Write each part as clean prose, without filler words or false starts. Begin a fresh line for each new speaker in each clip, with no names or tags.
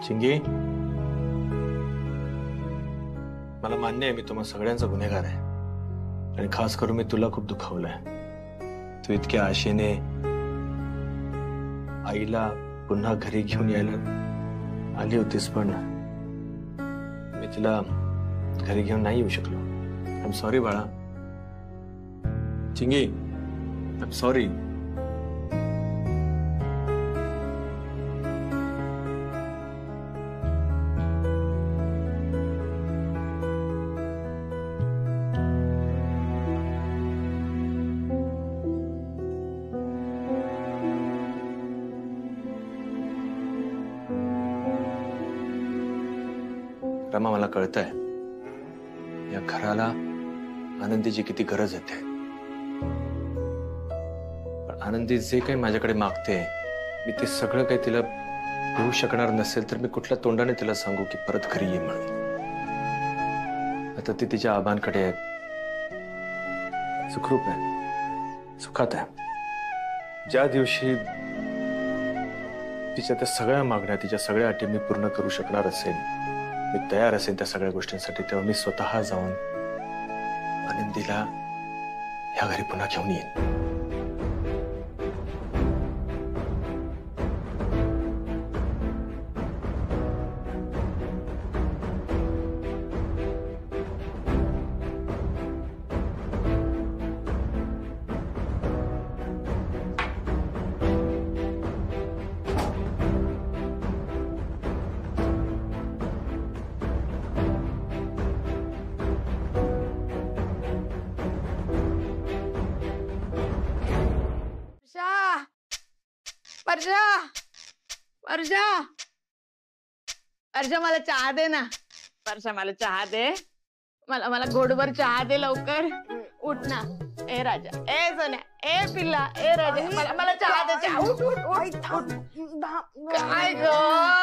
चिंगी, मला मान्य आहे मी तुम्हा सगळ्यांचा गुन्हेगार आहे आणि खास करून मी तुला खूप दुखावलंय। तू इतक्या आशेने आईला पुन्हा घरी घेऊन यायला आली होतीस, पण मी तिला घरी घेऊन नाही येऊ शकलो। आय एम सॉरी बाळा। चिंगी, आय एम सॉरी। रमा, मला कळतंय या घराला आनंदीची किती गरज येते, पण आनंदी जे काही माझ्याकडे मागते मी ते सगळं काही तिला देऊ शकणार नसेल तर मी कुठल्या तोंडाने तिला सांगू की परत घरी ये म्हणून। आता ती तिच्या आबांकडे आहे, सुखरूप आहे, सुखात आहे। ज्या दिवशी तिच्या त्या सगळ्या मागण्या, तिच्या सगळ्या अटी मी पूर्ण करू शकणार असेल, मी तयार असेल त्या सगळ्या गोष्टींसाठी, तेव्हा मी स्वतः जाऊन आनंदीला ह्या घरी पुन्हा घेऊन येईन।
वर्षा, वर्षा, वर्षा, मला चहा दे ना। वर्षा, मला चहा दे, मला घोटभर चहा दे लवकर। उठ ना, ए राजा, ए सोन्या, ए पिल्ला, ए राजा, मला चहा दे, चहा। उठ उठ उठ उठ। काय ग,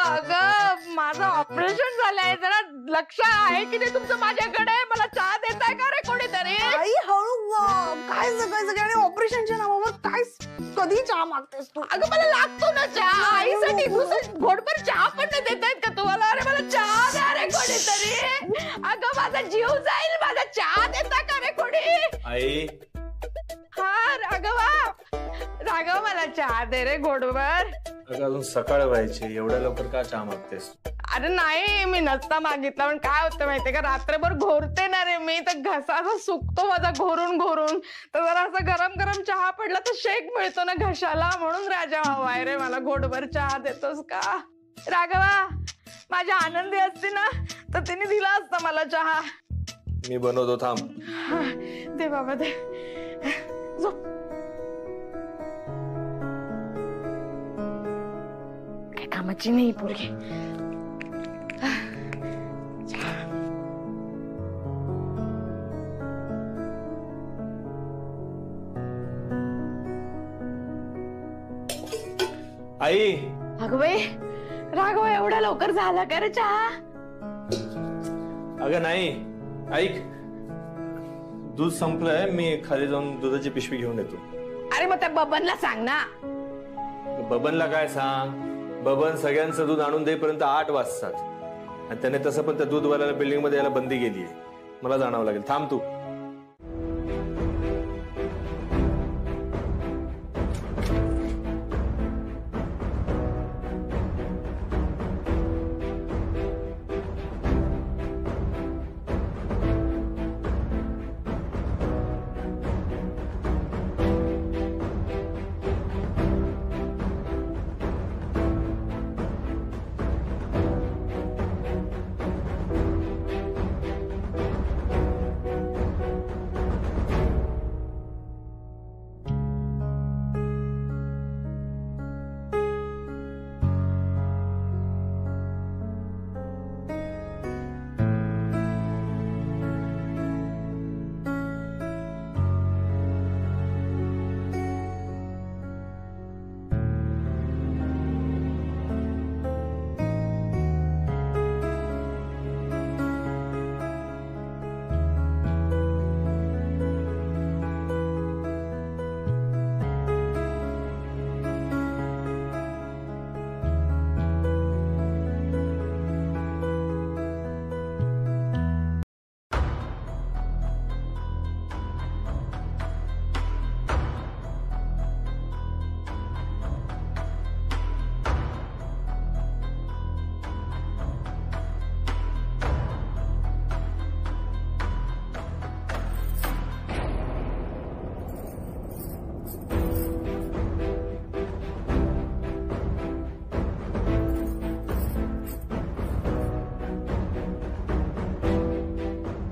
अगं माझं ऑपरेशन झालंय, जरा लक्ष आहे की नाही तुमचं माझ्याकडे? मला चहा देताय का रे कोणीतरी?
आई हळू, काय सगळ्याने ऑपरेशनच्या नावावर काय कधी चहा मागतेस तू?
अगं मला लागतो ना चहा आईसाठी, दुसरं घोटभर चहा पण नाही देतायत का तुम्हाला? अरे मला चहा द्या रे कोणीतरी। अगं माझा जीव जाईल, माझा चहा देता का रे कोणी?
आई,
हा राघवा, राघव मला चहा दे रे घोटभर।
अजून सकाळ व्हायची, एवढ्या लवकर का चहा मागतेस?
अरे नाही, मी नसता मागितला, पण काय होतं माहितीये का, रात्रभर घोरते ना रे मी, तर घसा असा सुकतो माझा घोरून घोरून, तर जरा असं गरम गरम चहा पडला तर शेक मिळतो ना घशाला, म्हणून राजा हवाय रे मला। घोटभर चहा देतोस का राघवा? माझ्या आनंदी असती ना तर तिने दिला असता मला चहा।
मी बनवतो, थांब।
दे बाबा दे, झोप। काय कामाची नाही पोरगी।
आई,
अगं बाई, राघव एवढ्या लवकर झाला का रे चहा?
अगं नाही, ऐक, दूध संपलंय, मी खाली जाऊन दुधाची पिशवी घेऊन येतो।
अरे मग त्या बबनला सांग ना।
बबनला काय सांग? बबन सगळ्यांचं दूध आणून देईपर्यंत 8 वाजतात आणि त्याने तसं पण त्या दूधवाल्याला बिल्डिंग मध्ये यायला बंदी केली आहे। मला जाणावं लागेल, थांब तू।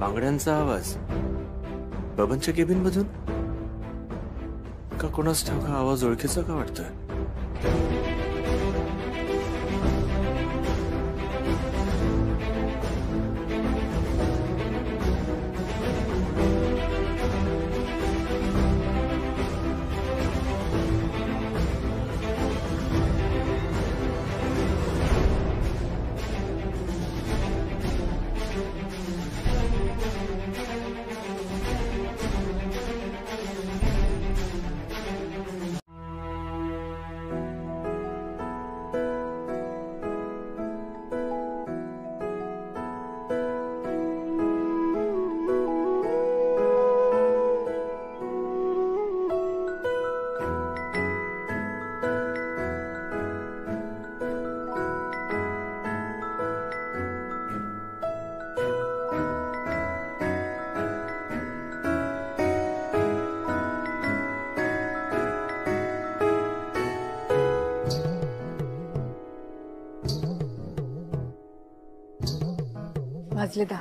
बांगड्यांचा आवाज बबनच्या केबिन मधून का कोणाच ठाऊक हा आवाज ओळखीचा का वाटतोय?
वाजले 10.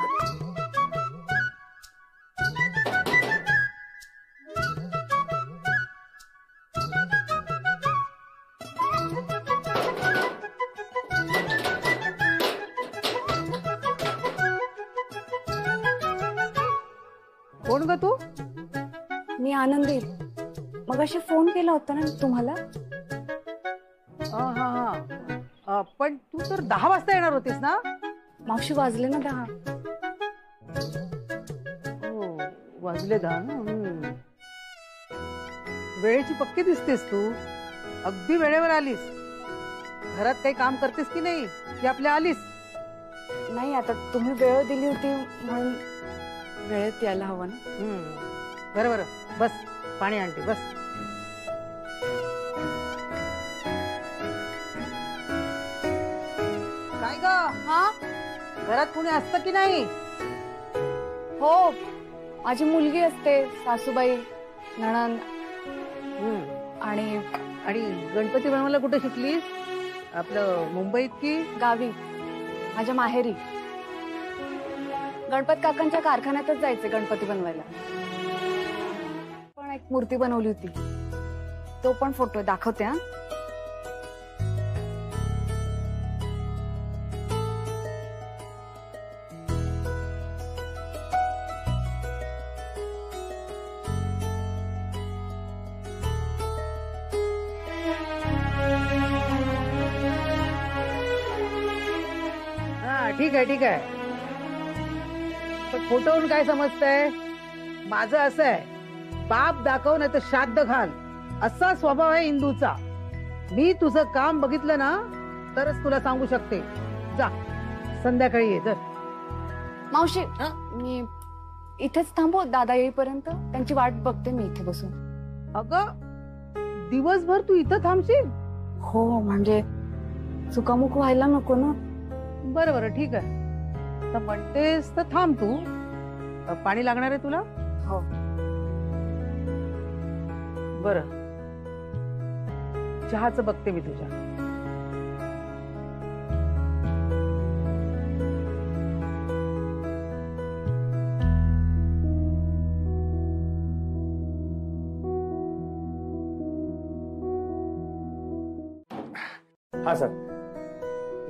कोण ग तू?
मी आनंदी. मगाशी फोन केला होता ना तुम्हाला.
हा हा पण तू तर 10 वाजता येणार होतीस ना?
मावशी वाजले ना 10.
हो वाजले 10 ना. वेळेची पक्की दिसतेस तू. अगदी वेळेवर आलीस. घरात काही काम करतेस की नाही की आपल्या आलीस?
नाही आता तुम्ही वेळ दिली होती म्हणून वेळेत यायला हवं ना.
बरं बरं बस पाणी आणते बस. काय ग?
हा
घरात कोणी असतं की नाही?
हो माझी मुलगी असते, सासूबाई, नणंद आणि
आणि गणपती बनवायला कुठे शिकलीस? आपलं मुंबईत की
गावी माझ्या माहेरी. गणपत काकांच्या कारखान्यातच जायचे गणपती बनवायला. पण एक मूर्ती बनवली होती, तो पण फोटो दाखवते. हा
ठीक आहे ठीक आहे. पण फोटोवरून काय समजतंय? माझं असं आहे, बाप दाखव नाही तर श्राद्ध घाल असा स्वभाव आहे इंदूचा. मी तुझं काम बघितलं ना तरच तुला सांगू शकते. जा संध्याकाळी ये. जर
मावशी मी इथेच थांबू दादा येईपर्यंत. त्यांची वाट बघते मी इथे बसून.
अगं दिवसभर तू इथं थांबशील?
हो म्हणजे चुकामुक व्हायला नको ना.
बरं बरं ठीक आहे. तर म्हणतेस तर थांब तू. पाणी लागणार आहे तुला?
हो.
बरं चहाचं बघते मी तुझ्या.
हा सर.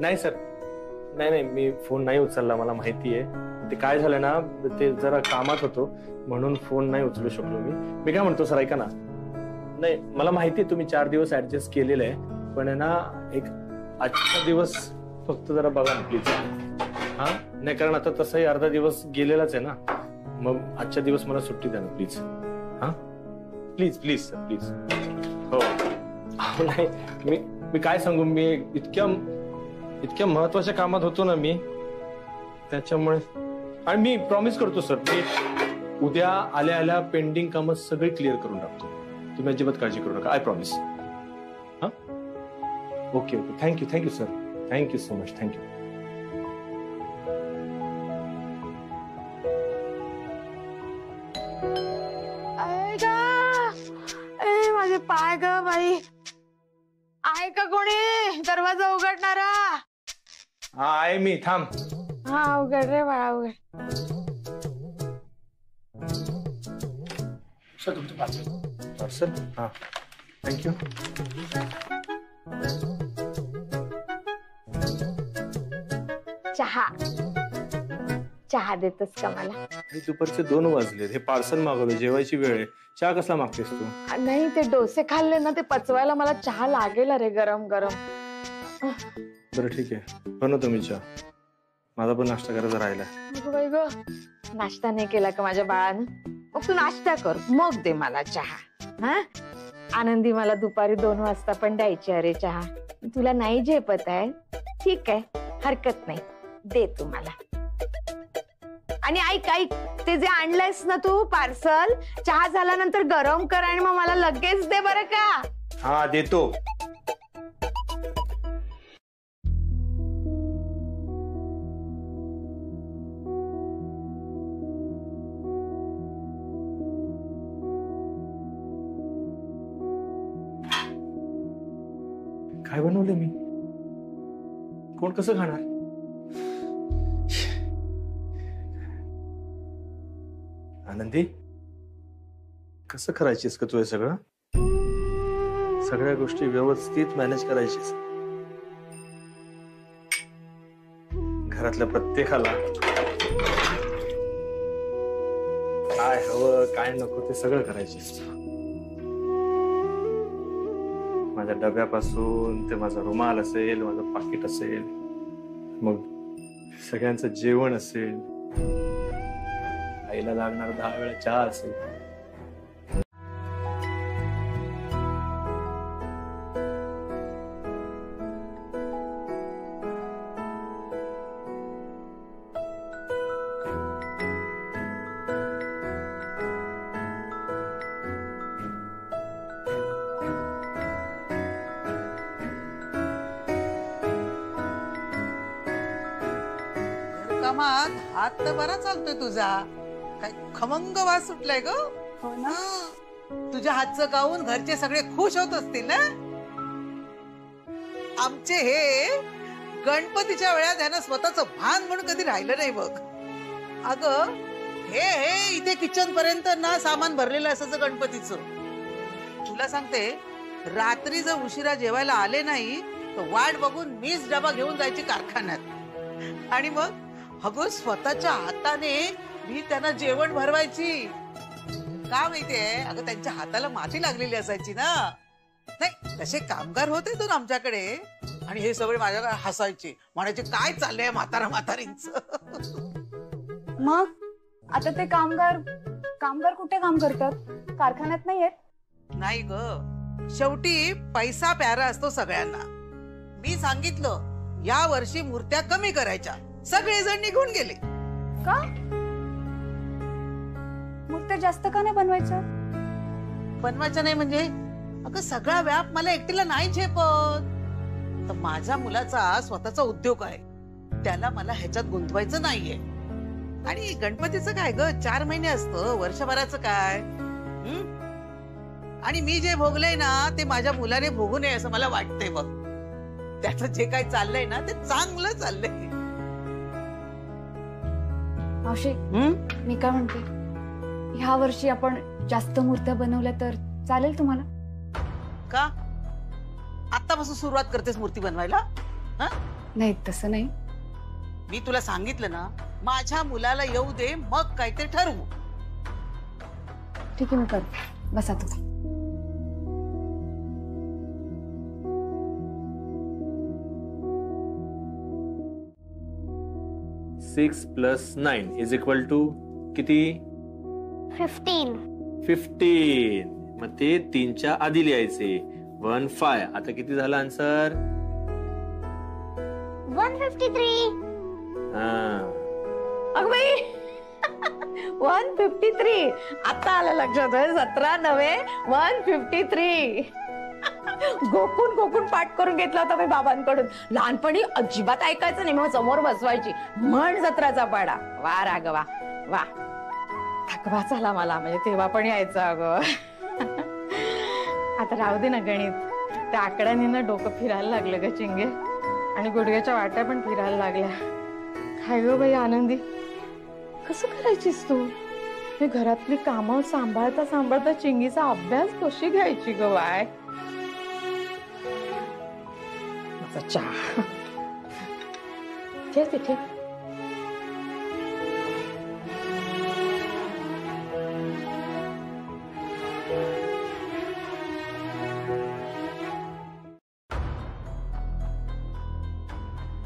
नाही सर, नाही नाही मी फोन नाही उचलला. मला माहिती आहे ते काय झालं ना, ते जरा कामात होतो म्हणून फोन नाही उचलू शकलो मी. मी काय म्हणतो सर ऐका ना. नाही मला माहिती आहे तुम्ही 4 दिवस ऍडजस्ट केलेलं आहे, पण आहे ना एक आजचा दिवस फक्त जरा बघा ना प्लीज. हा नाही कारण आता तसंही अर्धा दिवस गेलेलाच आहे ना. मग आजच्या दिवस मला सुट्टी द्या ना प्लीज. हा प्लीज प्लीज सर प्लीज. हो नाही मी काय सांगू, मी इतक्या महत्वाच्या कामात होतो ना मी, त्याच्यामुळे. आणि मी प्रॉमिस करतो सर, मी उद्या आल्या आल्या पेंडिंग कामं सगळी क्लिअर करून टाकतो. तुम्ही अजिबात काळजी करू नका. I promise. हा okay okay. Thank you sir. Thank you so much. Thank you.
माझे पाय ग बाई. आहे का कोणी दरवाजा उघडणारा?
हा आहे मी. थांब.
हा उघड रे बाळा उघड.
सर तुमचं पार्सल.
पार्सल. हा, थँक्यू.
चहा चहा देतोस का मला?
दुपारचे 2 वाजले. हे पार्सल मागवलं, जेवायची वेळ आहे. चहा कसला मागतेस तू?
नाही, ते डोसे खाल्ले ना, ते पचवायला मला चहा लागेल रे, गरम गरम.
बरं ठीक आहे, बनवतो मी चहा. माझा पण नाश्ता करायचा राहिला.
अगं बाई ग, नाश्ता नाही केला का माझ्या बाळानं? मग तू नाश्ता कर, मग दे मला चहा. हा, आनंदी मला दुपारी 2 वाजता पण द्यायची अरे चहा. तुला नाही झेपत आहे, ठीक आहे, हरकत नाही, दे तू मला. आणि ऐक ऐक, ते जे आणलंयस ना तू पार्सल, चहा झाल्यानंतर गरम कर आणि मग मला लगेच दे बरं का.
हा, देतो. काय बनवलं मी? कोण कसं खाणार? आनंदी, कसं करायचीस का तू हे सगळं? सगळ्या गोष्टी व्यवस्थित मॅनेज करायचीस. घरातल्या प्रत्येकाला काय हवं काय नको ते सगळं करायचीस. माझ्या डब्यापासून ते माझा रुमाल असेल, माझं पाकिट असेल, मग सगळ्यांचं जेवण असेल, आईला लागणार 10 वेळा चहा असेल.
कामात हात तर बरा चालतोय तुझा. काय खमंग वास सुटलाय ग.
हो ना.
तुझ्या हातचं खाऊन घरचे सगळे खुश होत असतील ना. आमचे हे गणपतीच्या वेळात ह्यानं स्वतःच भान म्हणून कधी राहिलं नाही बघ. अगं हे इथे किचन पर्यंत ना सामान भरलेलं असायचं गणपतीचं. तुला सांगते, रात्री जर उशिरा जेवायला आले नाही तर वाट बघून मीच डबा घेऊन जायची कारखान्यात. आणि मग अगं स्वतःच्या हाताने मी त्यांना जेवण भरवायची. का माहितीये, अगं त्यांच्या हाताला माती लागलेली असायची ना. नाही, तसे कामगार होते तो आमच्याकडे, आणि हे सगळे माझ्याकडे हसायचे, म्हणायचे काय चाललंय म्हातारींच.
मग आता ते कामगार कुठे काम करतात? कारखान्यात नाही येत?
नाही ग, शेवटी पैसा प्यारा असतो सगळ्यांना. मी सांगितलं या वर्षी मूर्त्या कमी करायच्या, सगळेजण निघून गेले.
का? मूर्त्या जास्त का नाही बनवायच्या?
बनवायचं नाही म्हणजे? अगं सगळा व्याप मला एकटीला नाही झेपत. तर माझ्या मुलाचा स्वतःचा उद्योग आहे, त्याला मला ह्याच्यात गुंतवायचं नाहीये. आणि गणपतीचं काय ग, 4 महिने असतं, वर्षभराचं काय. आणि मी जे भोगलंय ना ते माझ्या मुलाने भोगू नये असं मला वाटतंय बघ. त्याचं जे काही चाललंय ना ते चांगलं चाललंय.
मावशी, मी काय म्हणते, ह्या वर्षी आपण जास्त मूर्त्या बनवल्या तर चालेल तुम्हाला?
का आतापासून सुरुवात करतेस मूर्ती बनवायला?
नाही तसं नाही.
मी तुला सांगितलं ना, माझ्या मुलाला येऊ दे, मग काहीतरी ठरवू.
ठीक आहे, मी करते. बसा तुम्ही.
6 + 9 = किती? 15. मग ते 3च्या आधी लिहायचे. 15. आता किती झालं आन्सर?
153.
अगं
बाई 153. आता आलं लक्षात. 17 नव्हे 153. गोकून पाठ करून घेतला होता मी बाबांकडून. लहानपणी अजिबात ऐकायचं नाही, मग समोर बसवायची म्हण 17चा पाडा. वा राघवा वा. थकवा झाला मला, म्हणजे तेव्हा पण यायचं अगं. आता राहू दे ना गणित. त्या आकड्याने ना डोकं फिरायला लागलं ग चिंगे, आणि गुडघ्याच्या वाट्या पण फिरायला लागल्या. काय ग बाई आनंदी, कसं करायचीस तू? हे घरातली कामं सांभाळता सांभाळता चिंगीचा अभ्यास कशी घ्यायची ग वाय? माझा चहा ठेव तिथे.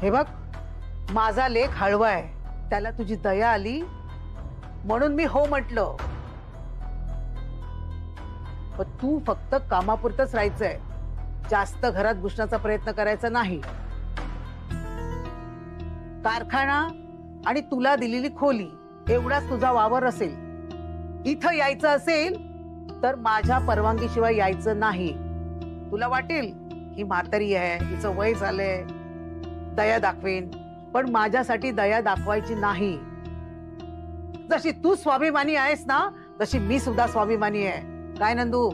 हे बघ, माझा लेख हळवा आहे, त्याला तुझी दया आली म्हणून मी हो म्हटलं. पण तू फक्त कामापुरतच राहायचंय, जास्त घरात घुसण्याचा प्रयत्न करायचा नाही. कारखाना आणि तुला दिलेली खोली एवढाच तुझा वावर असेल. इथं यायचं असेल तर माझ्या परवानगीशिवाय यायचं नाही. तुला वाटेल ही म्हातारी आहे, हिचं वय झालंय, दया दाखवेन, पण माझ्यासाठी दया दाखवायची नाही. जशी तू स्वाभिमानी आहेस ना, तशी मी सुद्धा स्वाभिमानी आहे. काय नंदू?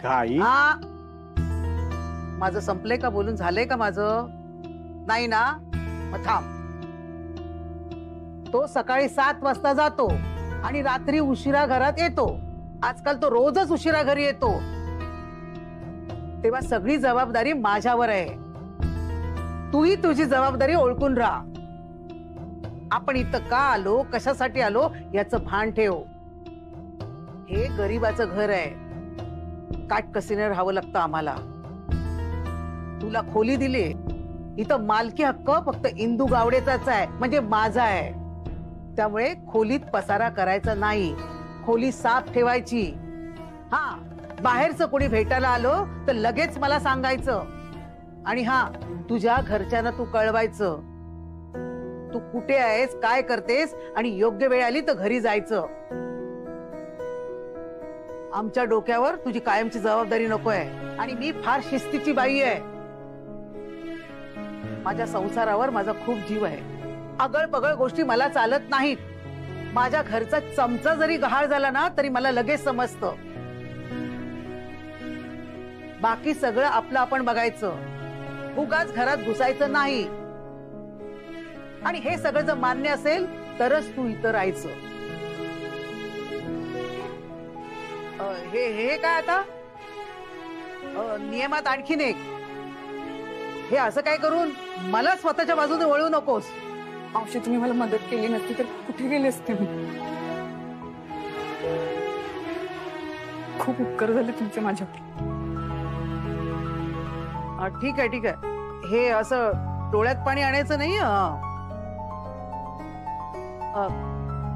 आई
हा, माझं संपलंय का? बोलून झालंय का माझं? नाही ना? मग थांब. तो सकाळी 7 वाजता जातो आणि रात्री उशिरा घरात येतो. आजकाल तो रोजच उशिरा घरी येतो. तेव्हा सगळी जबाबदारी माझ्यावर आहे. तूही तुझी जबाबदारी ओळखून राहा. आपण इथं का आलो, कशासाठी आलो याचं भान ठेव. हे गरीबाचं घर आहे, काटकसीने राहावं लागतं आम्हाला. तुला खोली दिली, इथं मालकी हक्क फक्त इंदू गावडेचाच आहे, म्हणजे माझा आहे. त्यामुळे खोलीत पसारा करायचा नाही, खोली साफ ठेवायची. हा, बाहेरचं कोणी भेटायला आलो तर लगेच मला सांगायचं. आणि हा, तुझ्या घरच्यांना तू कळवायचं तू कुठे आहेस, काय करतेस, आणि योग्य वेळ आली तर घरी जायचं. आमच्या डोक्यावर तुझी कायमची जबाबदारी नकोय. आणि मी फार शिस्तीची बाई आहे. माझ्या संसारावर माझा खूप जीव आहे. अगळ पगळ गोष्टी मला चालत नाहीत. माझ्या घरचा चमचा जरी गहाळ झाला ना तरी मला लगेच समजतं. बाकी सगळं आपलं आपण बघायचं, उगाच घरात घुसायचं नाही. आणि हे सगळं जर मान्य असेल तरच तू इथं राहायचं. हे हे काय आता नियमात आणखीन एक, हे असं काय करून मला स्वतःच्या बाजूने वळू नकोस.
मावशी, तुम्ही मला मदत केली नसती तर कुठे गेले असते मी. खूप उपकार झाले तुमचे माझ्यावर.
ठीक आहे, ठीक आहे. हे असं डोळ्यात पाणी आणायचं नाही.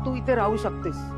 तू इथे राहू शकतेस.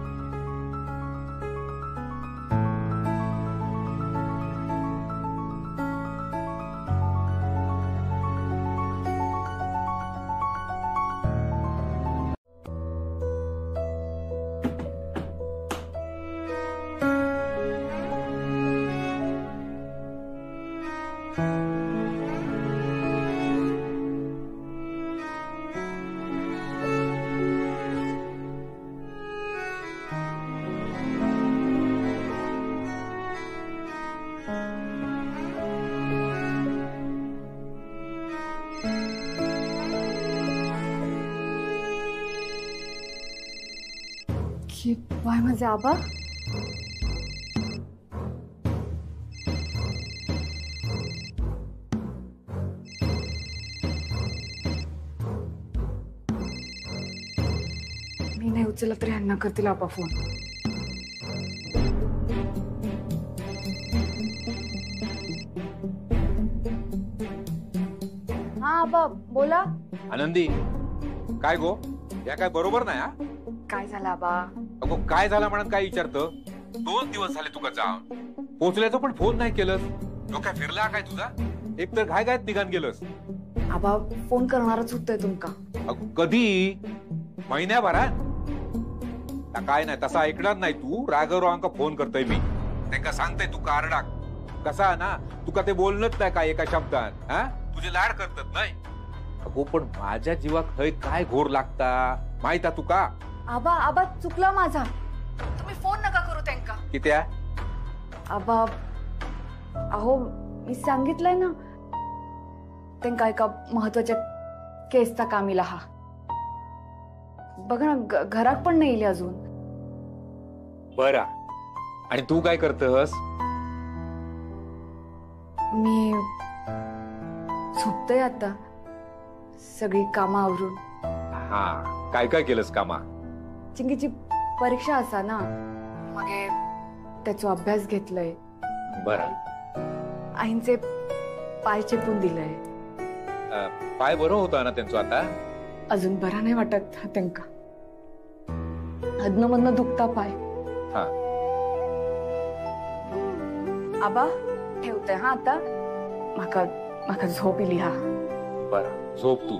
वाय माझे आबा. मी नाही उचलला तरी ह्यांना करतील आबा फोन. हा आबा बोला.
आनंदी, काय गो, या काय बरोबर नाही. हा,
काय झालं आबा?
अगो काय झाला म्हणून काय विचारतं? 2 दिवस झाले तुका जाऊन, पोहोचल्याचं पण फोन नाही केलंस. डोक्या फिरला काय तुझा? एक तर घाय घायत निघान गेलंस.
आबा फोन करणारच होतोय तुमका.
अगो कधी? महिन्याभरात? काय नाही तसा ऐकणार नाही तू. राघवरावांका फोन करतोय मी, त्यांना सांगताय तू कारडाक कसा ना, तुका ते बोलणंच नाही काय एका शब्दात. हा, तुझे लाड करतात नाही. अगो पण माझ्या जीवाक हय काय घोर लागता माहिता तुका?
आबा आबा चुकला माझा, तुम्ही फोन नका करू त्यांका.
कित्या?
आबा अहो मी सांगितलंय ना त्यांका एका महत्वाच्या केसचा कामीला. हा बघा ना, घरात पण नाही येईल अजून.
बरा. आणि तू काय करतस?
मी झोपतोय आता, सगळी कामं आवरून.
हा, काय काय केलंस कामा?
चिंकीची परीक्षा असा ना, मग त्याचा अभ्यास घेतलाय.
बरा.
आईंचे पाय चेपून दिलंय.
पाय बरं होता ना त्यांचं आता?
अजून बरा नाही वाटत त्यांका, अदनमधनं दुखता पाय.
हा.
आबा ठेवते हा आता, माका माका झोप इली. हा
बरं, झोप तू.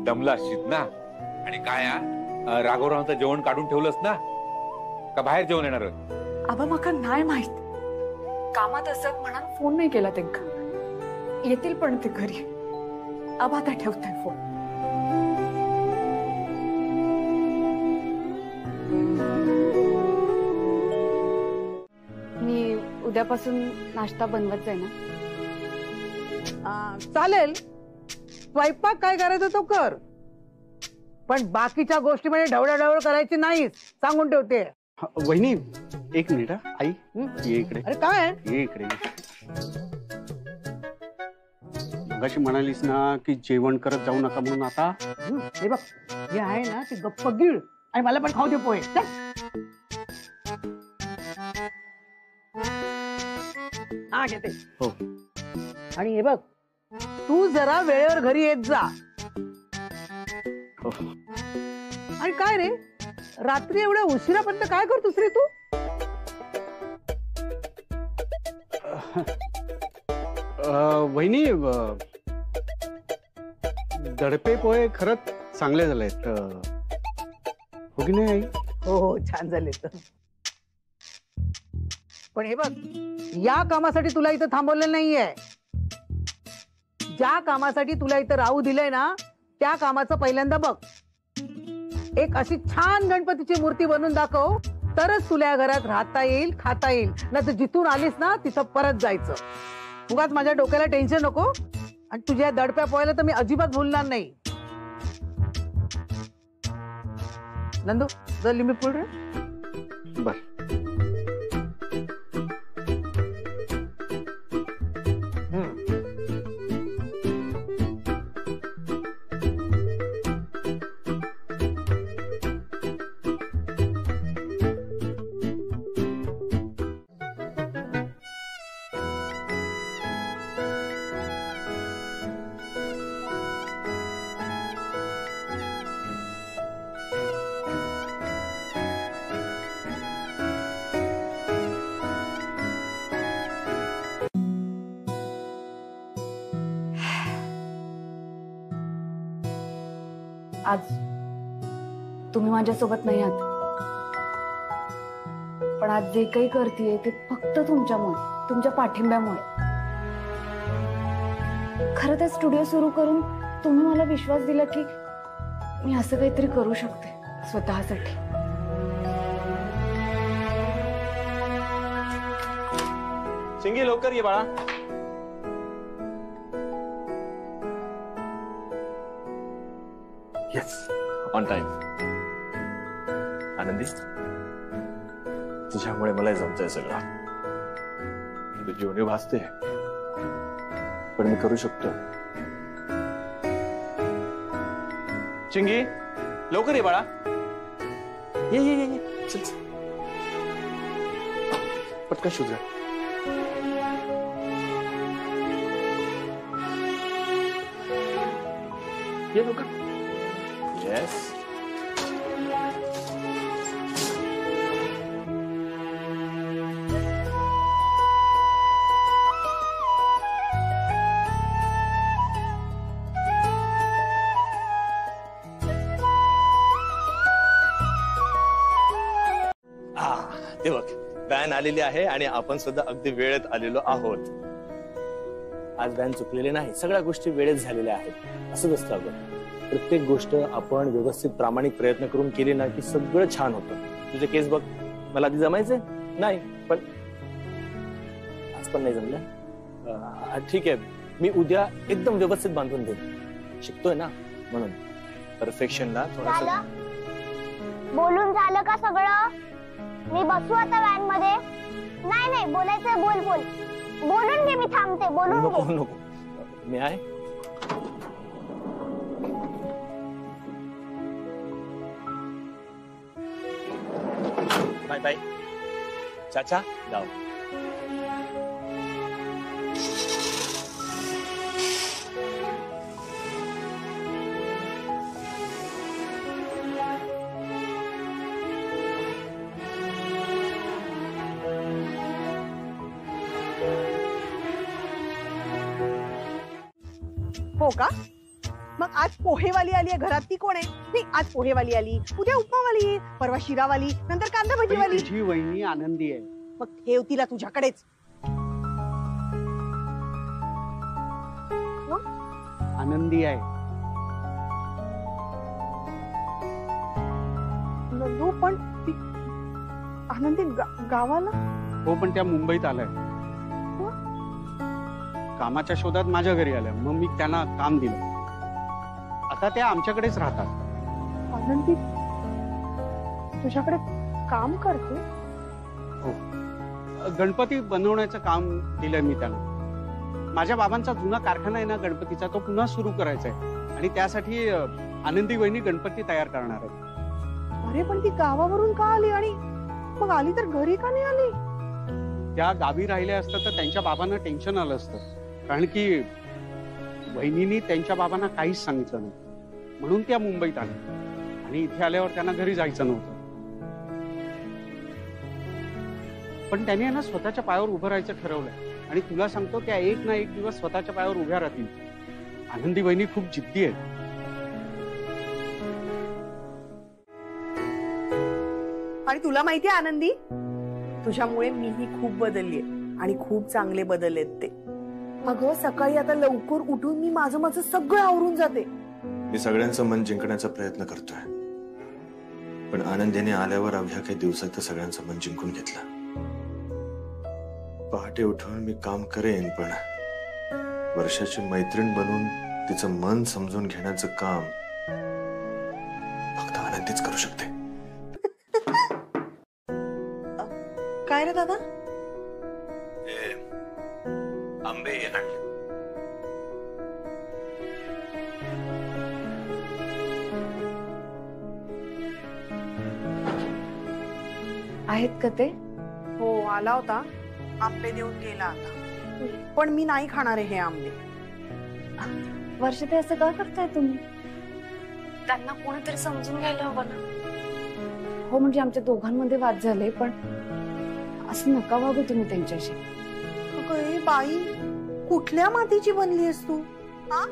दमला असशील ना. आणि काय राघवरावांचं जेवण काढून ठेवलंस ना, का बाहेर जेवण येणार?
आबा माका नाही माहित, कामात असत म्हणून फोन नाही केला त्यांका. येतील पण ते घरी. आबा आता ठेवताय फोन. मी उद्यापासून नाश्ता बनवत आहे ना.
चालेल, स्वयंपाक काय करायचं तो कर, पण बाकीच्या गोष्टी म्हणजे ढवळाढवळ करायची नाहीच, सांगून ठेवते.
वहिनी एक मिनिट हा. आई ये इकडे.
अरे काय
ये इकडे. मगाशी म्हणालीस ना की जेवण करत जाऊ नका म्हणून. आता
हे बघ, हे आहे ना ते गप्प गिळ आणि मला पण खाऊ दे पोहे. हा घेते.
हो.
आणि हे बघ, तू जरा वेळेवर घरी येत जा.
हो.
आणि काय रे, रात्री एवढ्या उशिरापर्यंत काय करतोस रे तू?
वहिनी दडपे पोहे खरंच चांगले झालेत. हो की नाही आई?
हो हो, छान झाले. पण हे बघ, या कामासाठी तुला इथं थांबवलेलं नाहीये. ज्या कामासाठी तुला इथं राहू दिलंय ना, त्या कामाचं पहिल्यांदा बघ. एक अशी छान गणपतीची मूर्ती बनवून दाखव, तरच तुला या घरात राहता येईल, खाता येईल. नाही तर जिथून आलीस ना तिथं परत जायचं. उगाच माझ्या डोक्याला टेन्शन नको. आणि तुझ्या दडप्या पोहायला तर मी अजिबात भूलणार नाही. नंदू, जर लिंबू फुल रे.
बर.
आज तुम्ही माझ्यासोबत नाही आहात, पण आज जे काही करतेय ते फक्त तुमच्यामुळे, तुमच्या पाठिंब्यामुळे. खरं तर स्टुडिओ सुरू करून तुम्ही मला विश्वास दिला की मी असं काहीतरी करू शकते स्वतःसाठी.
चिंगी लवकर ये बाळा. Yes, on time. आनंदी, तुझ्यामुळे मला जमतंय सगळं. तुझी उणीव भासते, पण मी करू शकतो. चिंगी लवकर ये बाळा. ये ये ये ये. चल चल. पटकन शुद्र. ये लवकर. येस. ते बघ, व्हॅन आलेली आहे आणि आपण सुद्धा अगदी वेळेत आलेलो आहोत. आज व्हॅन चुकलेली नाही, सगळ्या गोष्टी वेळेत झालेल्या आहेत. असंच असतं अगं, प्रत्येक गोष्ट आपण व्यवस्थित प्रामाणिक प्रयत्न करून केली ना की सगळं छान होतं. तुझे केस बघ, मला आधी जमायचे नाही, पण आज पण नाही जमलं. ठीक आहे, मी उद्या एकदम व्यवस्थित बांधून देईन. शिकतोय ना म्हणून. परफेक्शनला थोडासा.
बोलून झालं का सगळं? मी बसू आता व्हॅन मध्ये. नाही नाही बोलायचंय, बोल बोल. बोलून घे, मी थांबते, बोलून
नको
घे.
नको मी आहे. बाय बाय चाचा जाओ.
हो का? मग आज पोहेवाली आली आहे घरात, ती कोण आहे? नाही, आज पोहेवाली आली, उद्या उपमावाली आहे, परवा शिरावाली, नंतर कांदा भजीवाली.
तुझी वहिनी आनंदी आहे.
मग ठेव तिला तुझ्याकडेच.
आनंदी आहे.
नंदू, पण ती आनंदी गावाला?
हो, पण त्या मुंबईत आलाय कामाच्या शोधात माझ्या घरी आल्या. मग मी त्यांना काम दिलं. आता त्या आमच्याकडेच राहतात.
आनंदी तुझ्याकडे काम करते?
हो, गणपती बनवण्याचं काम दिलंय मी त्यांना. माझ्या बाबांचा जुना कारखाना आहे ना गणपतीचा, तो पुन्हा सुरू करायचा आहे आणि त्यासाठी आनंदी वहिनी गणपती तयार करणार आहे.
अरे पण ती गावावरून का आली? आणि मग आली तर घरी का नाही आली?
त्या गावी राहिल्या असतात तर त्यांच्या बाबांना टेन्शन आलं असतं, कारण की वहिनींनी त्यांच्या बाबांना काहीच सांगितलं नाही. म्हणून त्या मुंबईत आल्या आणि इथे आल्यावर त्यांना घरी जायचं नव्हतं. पण त्याने ना स्वतःच्या पायावर उभं राहायचं ठरवलंय आणि तुला सांगतो त्या एक ना एक दिवस स्वतःच्या पायावर उभ्या राहतील. आनंदी वहिनी खूप जिद्दी आहे.
आणि तुला माहितीये आनंदी, तुझ्यामुळे मीही खूप बदललीये आणि खूप चांगले बदललेत ते. अगं सकाळी आता लवकर उठून मी माझं सगळं आवरून जाते.
मी सगळ्यांचं मन जिंकण्याचा प्रयत्न करतोय, पण आनंदीने आल्यावर अवघ्या काही दिवसात सगळ्यांचं मन जिंकून घेतलं. पहाटे उठून मी काम करेन, पण वर्षाची मैत्रीण बनून तिचं मन समजून घेण्याचं काम फक्त आनंदीच करू शकते.
काय रे दादा?
आंबे आणले.
आहेत का ते?
हो, आला होता, आंबे देऊन गेला आता. पण मी नाही खाणार आहे हे आंबे.
वर्ष ते असं का करताय तुम्ही? त्यांना कोणीतरी समजून घ्यायला हवं ना. हो म्हणजे आमच्या दोघांमध्ये वाद झाले, पण असं नका वागू तुम्ही त्यांच्याशी.
अगं बाई, कुठल्या मातीची बनली आहेस तू? हा,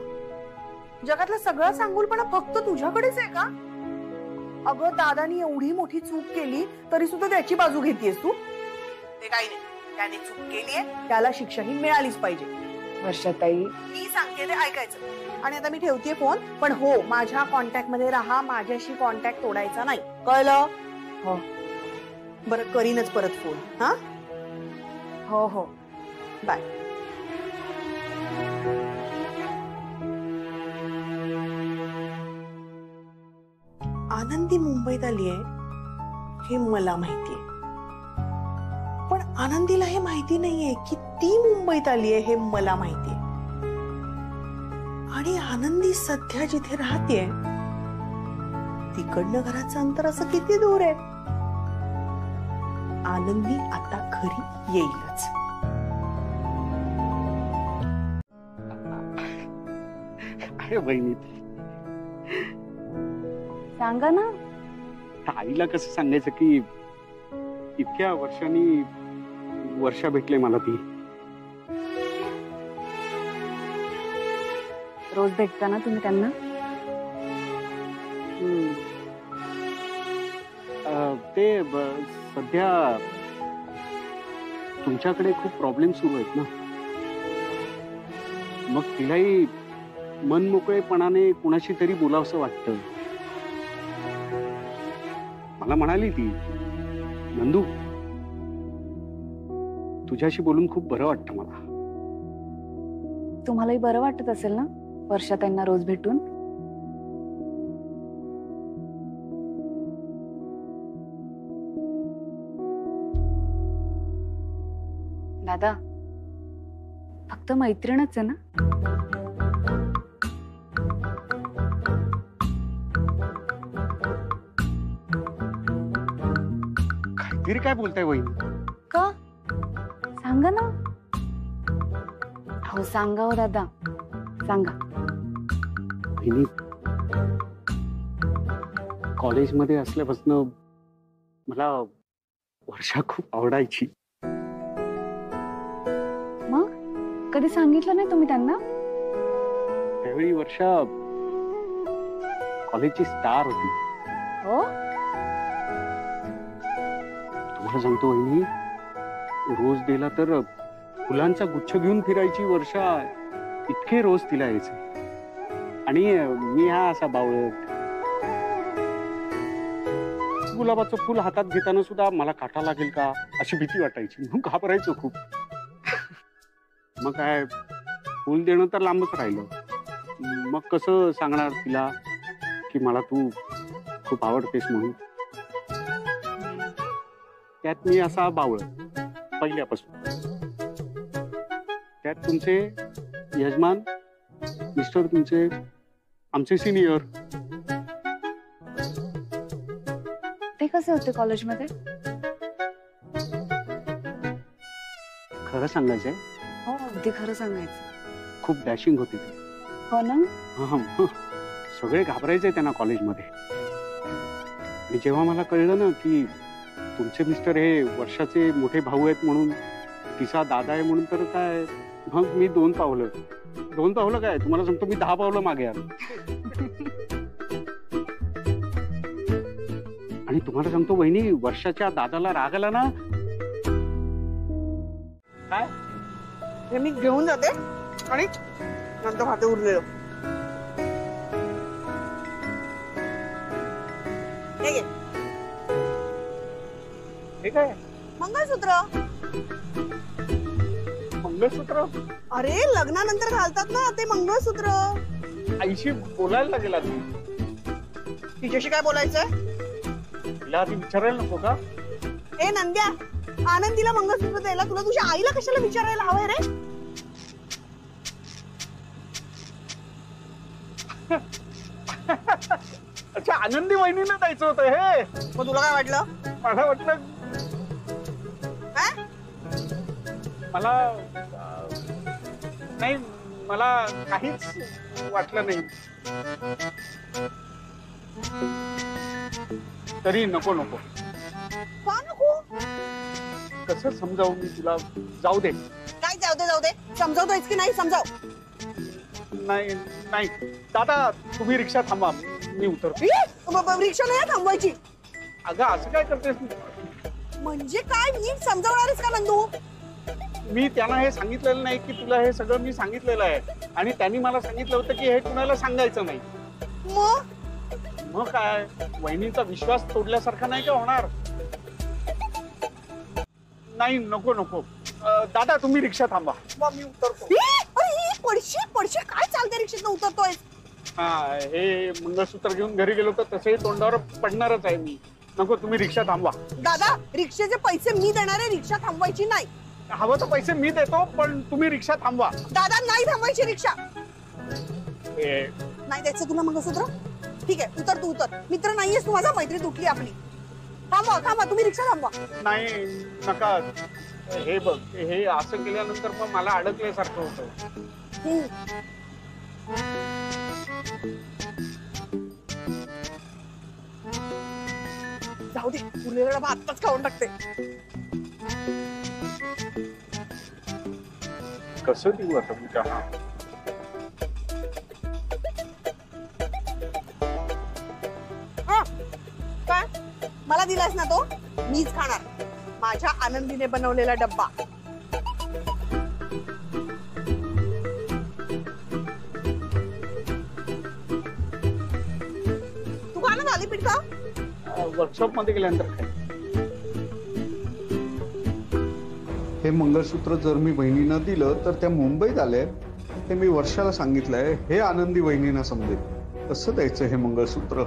जगातला सगळा सांगूलपणा फक्त तुझ्याकडेच आहे का? अगं दादानी एवढी मोठी चूक केली तरी सुद्धा त्याची बाजू घेतेस तू. ते काही नाही, त्याने चूक केली आहे, त्याला शिक्षा ही मिळालीच पाहिजे.
वर्षाताई,
मी सांगते ते ऐकायचं. आणि आता मी ठेवतेय फोन, पण हो माझ्या कॉन्टॅक्ट मध्ये राहा, माझ्याशी कॉन्टॅक्ट तोडायचा नाही, कळलं?
हो.
बरं, करीनच परत फोन. हा,
हो हो,
बाय. आनंदी मुंबईत आली आहे हे मला माहितीये, पण आनंदीला हे माहिती नाहीये की ती मुंबईत आली आहे हे मला माहितीये. आणि आनंदी सध्या जिथे राहतेय तिकडनं घराचं अंतर असं किती दूर आहे. आनंदी आता घरी येईलच.
अरे बहिणी,
सांगा ना.
आईला कसं सांगायचं की इतक्या वर्षांनी वर्षा भेटले मला. ती
रोज भेटता ना तुम्ही त्यांना?
ते सध्या तुमच्याकडे खूप प्रॉब्लेम सुरू आहेत ना, मग तिलाही मन मोकळेपणाने कुणाशी तरी बोलावंसं वाटतं. मला म्हणाली ती, नंदू तुझ्याशी बोलून खूप बरं वाटतं मला.
तुम्हालाही बरं वाटत असेल ना वर्षा त्यांना रोज भेटून? दादा फक्त मैत्रीणच आहे ना?
काहीतरी काय बोलताय वहिनी?
का सांगा ना. हो सांगा हो दादा, सांगा.
वहिनी कॉलेजमध्ये असल्यापासून मला वर्षा खूप आवडायची.
मग कधी सांगितलं नाही तुम्ही त्यांना?
त्यावेळी वर्षा कॉलेजची स्टार होती.
हो
तुम्हाला सांगतो वहिनी, रोज डेला तर फुलांचा गुच्छ घेऊन फिरायची वर्षा. इतके रोज तिला यायचे. आणि मी हा असा बावळट, गुलाबाचं फुल हातात घेताना सुद्धा मला काटा लागेल का अशी भीती वाटायची. मग घाबरायचो खूप. मग काय फुल देणं तर लांबच राहिलं. मग कसं सांगणार तिला की मला तू खूप आवडतेस म्हणून. त्यात मी असा बावळट पहिल्यापासून. त्यात तुमचे यजमान मिस्टर, तुमचे आमचे सिनियर.
ते कसे होते कॉलेजमध्ये?
खरं सांगायचंय,
हो अगदी खरं सांगायचं.
खूप डॅशिंग होते ते.
हो ना?
हा, सगळे घाबरायचे त्यांना कॉलेजमध्ये. आणि जेव्हा मला कळलं ना की तुमचे मिस्टर हे वर्षाचे मोठे भाऊ आहेत म्हणून, तिचा दादा आहे म्हणून, तर काय मग मी दोन पावलं काय तुम्हाला सांगतो, मी 10 पावलं मागे आलो. आणि तुम्हाला सांगतो वहिनी, वर्षाच्या दादाला राग आला ना,
काय हे मी घेऊन जाते आणि नंतर खाते उरलेलं. हे घे.
हे काय
मंगळसूत्र.
मंगळसूत्र?
अरे लग्नानंतर घालतात ना ते मंगळसूत्र.
आईशी बोलायला लागेल आधी.
तिच्याशी काय बोलायचंय?
तिला आधी विचारायला नको का?
ए नंद्या, आनंदीला मंगळसूत्र द्यायला तुला तुझ्या आईला कशाला विचारायला हवंय रे?
अच्छा, आनंदी वहिनीला द्यायचं होतं हे.
मग तुला काय वाटलं?
मला वाटलं, मला नाही, मला काहीच वाटलं नाही. तरी नको नको.
का नको?
कसं समजावू मी तुला? जाऊ दे.
काय जाऊ दे? समजावतोयस की नाही? समजाव.
नाही नाही दादा, तुम्ही रिक्षा थांबा, मी उतरतो.
रिक्षा नाही थांबवायची.
अगं असं काय करतेस?
म्हणजे काय नीट समजावणारच का नंदू?
मी त्यांना हे सांगितलेलं नाही की तुला हे सगळं मी सांगितलेलं आहे. आणि त्यांनी मला सांगितलं होतं की हे कुणाला सांगायचं नाही. मग काय, वहिनीचा विश्वास तोडल्यासारखा नाही का होणार? नाही, नको नको. दादा तुम्ही रिक्षा थांबा, मी उतरतो.
पडशी काय चालते रिक्षेत उतरतोय?
हा, हे मंगळसूत्र घेऊन घरी गेलो तर तसंही तोंडावर पडणारच आहे मी. नको, तुम्ही रिक्षा थांबवा.
दादा, रिक्षेचे पैसे मी देणार आहे, रिक्षा थांबवायची नाही.
हवं तर पैसे मी देतो, पण तुम्ही रिक्षा थांबवा.
दादा नाही थांबवायची रिक्षा.
हे
नाही द्यायचं तुला मंगळसूत्र? ठीक आहे, उतर तू उतर. मित्र नाहीयेस तू माझा, मैत्री तुटली आपली. थांबवा, तुम्ही रिक्षा थांबवा.
नाही, नका. हे बघ, हे असं केल्यानंतर मग मला अडकल्यासारखं होतं.
जाऊ दे, उरलेला डबा आत्ताच खाऊन टाकते.
कसं देऊ आता मी चहा?
काय मला दिलास ना तो, मीच खाणार. माझ्या आनंदीने बनवलेला डब्बा. तू का ना झाली पीठ का?
वर्कशॉप मध्ये गेल्यानंतर काय?
हे मंगळसूत्र जर मी बहिणीनं दिलं तर त्या मुंबईत आले, हे मी वर्षाला सांगितलंय, हे आनंदी बहिणींना समजेल. कसं द्यायचं हे मंगळसूत्र?